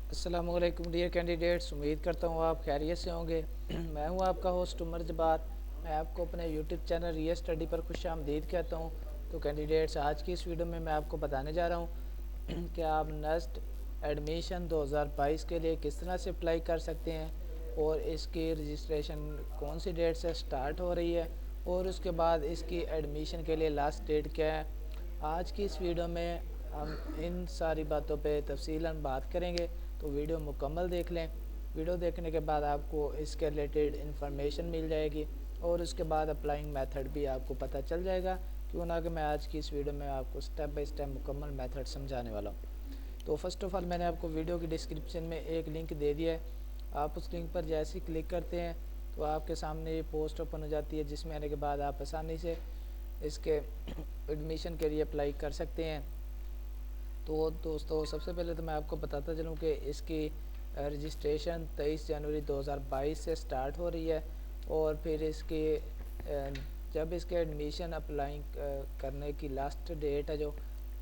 अस्सलाम वालेकुम dear candidates, उम्मीद करता हूँ आप खैरियत से होंगे। मैं हूँ आपका होस्ट उमर जब्बार। मैं आपको अपने यूट्यूब चैनल रियल स्टडी पर खुशामदीद कहता हूँ। तो कैंडिडेट्स, आज की इस वीडियो में मैं आपको बताने जा रहा हूँ कि आप नेक्स्ट एडमिशन 2022 के लिए किस तरह से अप्लाई कर सकते हैं और इसकी रजिस्ट्रेशन कौन सी डेट से स्टार्ट हो रही है और उसके बाद इसकी एडमिशन के लिए लास्ट डेट क्या है। आज की इस वीडियो में हम इन सारी बातों पे तफसीलन बात करेंगे, तो वीडियो मुकम्मल देख लें। वीडियो देखने के बाद आपको इसके रिलेटेड इन्फॉर्मेशन मिल जाएगी और उसके बाद अप्लाइंग मेथड भी आपको पता चल जाएगा। क्यों ना कि मैं आज की इस वीडियो में आपको स्टेप बाय स्टेप मुकम्मल मेथड समझाने वाला हूँ। तो फर्स्ट ऑफ़ ऑल मैंने आपको वीडियो की डिस्क्रिप्शन में एक लिंक दे दिया है। आप उस लिंक पर जैसे ही क्लिक करते हैं तो आपके सामने ये पोस्ट ओपन हो जाती है, जिसमें आने के बाद आप आसानी से इसके एडमिशन के लिए अप्लाई कर सकते हैं। तो दोस्तों, सबसे पहले तो मैं आपको बताता चलूँ कि इसकी रजिस्ट्रेशन 23 जनवरी 2022 से स्टार्ट हो रही है और फिर इसकी जब इसके एडमिशन अप्लाई करने की लास्ट डेट है जो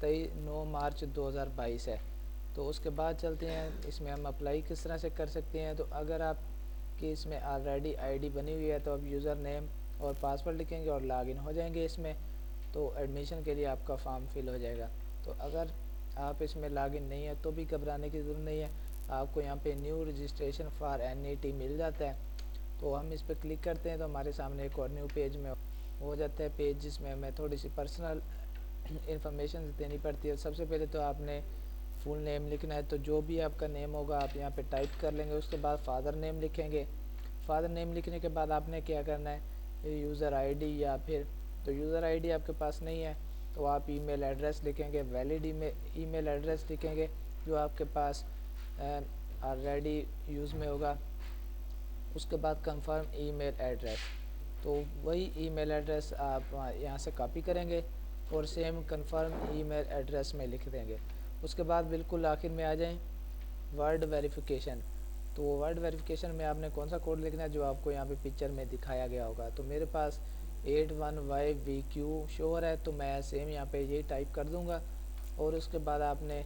9 मार्च 2022 है। तो उसके बाद चलते हैं इसमें हम अप्लाई किस तरह से कर सकते हैं। तो अगर आप कि इसमें ऑलरेडी आईडी बनी हुई है तो आप यूज़र नेम और पासवर्ड लिखेंगे और लॉगिन हो जाएंगे इसमें, तो एडमिशन के लिए आपका फॉर्म फिल हो जाएगा। तो अगर आप इसमें लॉगिन नहीं है तो भी घबराने की ज़रूरत नहीं है। आपको यहाँ पे न्यू रजिस्ट्रेशन फॉर NET मिल जाता है। तो हम इस पर क्लिक करते हैं तो हमारे सामने एक और न्यू पेज में हो जाता है पेज, जिसमें हमें थोड़ी सी पर्सनल इंफॉर्मेशन देनी पड़ती है। सबसे पहले तो आपने फुल नेम लिखना है, तो जो भी आपका नेम होगा आप यहाँ पे टाइप कर लेंगे। उसके बाद फादर नेम लिखेंगे। फादर नेम लिखने के बाद आपने क्या करना है, यूज़र आईडी या फिर तो यूज़र आईडी आपके पास नहीं है तो आप ईमेल एड्रेस लिखेंगे, वैलिड ईमेल एड्रेस लिखेंगे जो आपके पास ऑलरेडी यूज़ में होगा। उसके बाद कंफर्म ईमेल एड्रेस, तो वही ईमेल एड्रेस आप यहाँ से कॉपी करेंगे और सेम कंफर्म ईमेल एड्रेस में लिख देंगे। उसके बाद बिल्कुल आखिर में आ जाएं वर्ड वेरिफिकेशन। तो वर्ड वेरिफिकेशन में आपने कौन सा कोड लिखना है जो आपको यहाँ पे पिक्चर में दिखाया गया होगा। तो मेरे पास 81YVQ शो हो रहा है, तो मैं सेम यहाँ पे यही टाइप कर दूँगा। और उसके बाद आपने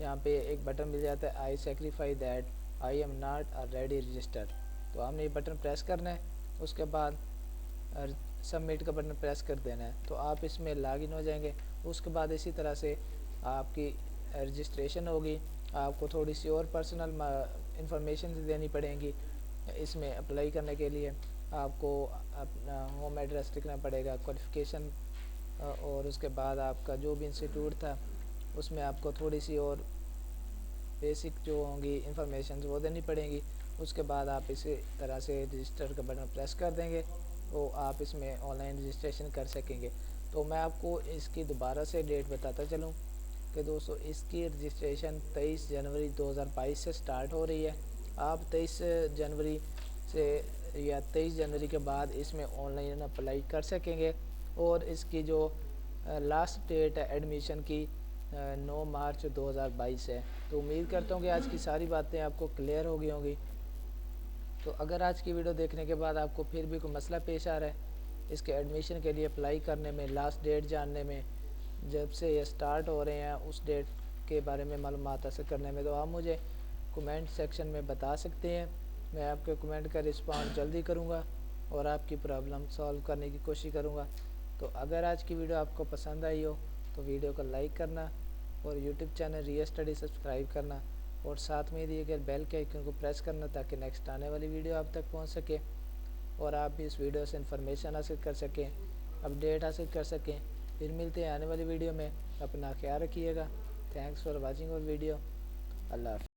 यहाँ पे एक बटन मिल जाता है I sacrifice that I am not already registered. तो हमने ये बटन प्रेस करना है। उसके बाद सबमिट का बटन प्रेस कर देना है, तो आप इसमें लॉगिन हो जाएंगे। उसके बाद इसी तरह से आपकी रजिस्ट्रेशन होगी। आपको थोड़ी सी और पर्सनल इंफॉर्मेशन देनी पड़ेगी इसमें अप्लाई करने के लिए। आपको अपना होम एड्रेस लिखना पड़ेगा, क्वालिफ़िकेशन और उसके बाद आपका जो भी इंस्टीट्यूट था उसमें आपको थोड़ी सी और बेसिक जो होंगी इंफॉर्मेशन वो देनी पड़ेगी। उसके बाद आप इसी तरह से रजिस्टर का बटन प्रेस कर देंगे तो आप इसमें ऑनलाइन रजिस्ट्रेशन कर सकेंगे। तो मैं आपको इसकी दोबारा से डेट बताता चलूँ कि दोस्तों, इसकी रजिस्ट्रेशन 23 जनवरी 2022 से स्टार्ट हो रही है। आप 23 जनवरी से या 23 जनवरी के बाद इसमें ऑनलाइन अप्लाई कर सकेंगे और इसकी जो लास्ट डेट है एडमिशन की 9 मार्च 2022 है। तो उम्मीद करता हूँ कि आज की सारी बातें आपको क्लियर हो गई होंगी। तो अगर आज की वीडियो देखने के बाद आपको फिर भी कोई मसला पेश आ रहा है इसके एडमिशन के लिए अप्लाई करने में, लास्ट डेट जानने में, जब से ये स्टार्ट हो रहे हैं उस डेट के बारे में मालूमात हासिल करने में, तो आप मुझे कमेंट सेक्शन में बता सकते हैं। मैं आपके कमेंट का रिस्पॉन्स जल्दी करूँगा और आपकी प्रॉब्लम सॉल्व करने की कोशिश करूँगा। तो अगर आज की वीडियो आपको पसंद आई हो तो वीडियो को लाइक करना और YouTube channel real study subscribe करना और साथ में दिए गए बेल के आइकन को प्रेस करना ताकि नेक्स्ट आने वाली वीडियो आप तक पहुंच सके और आप भी इस वीडियो से इन्फॉर्मेशन हासिल कर सकें, अपडेट हासिल कर सकें। फिर मिलते हैं आने वाली वीडियो में। अपना ख्याल रखिएगा। थैंक्स फॉर वॉचिंग और वीडियो। अल्लाह हाफ़िज़।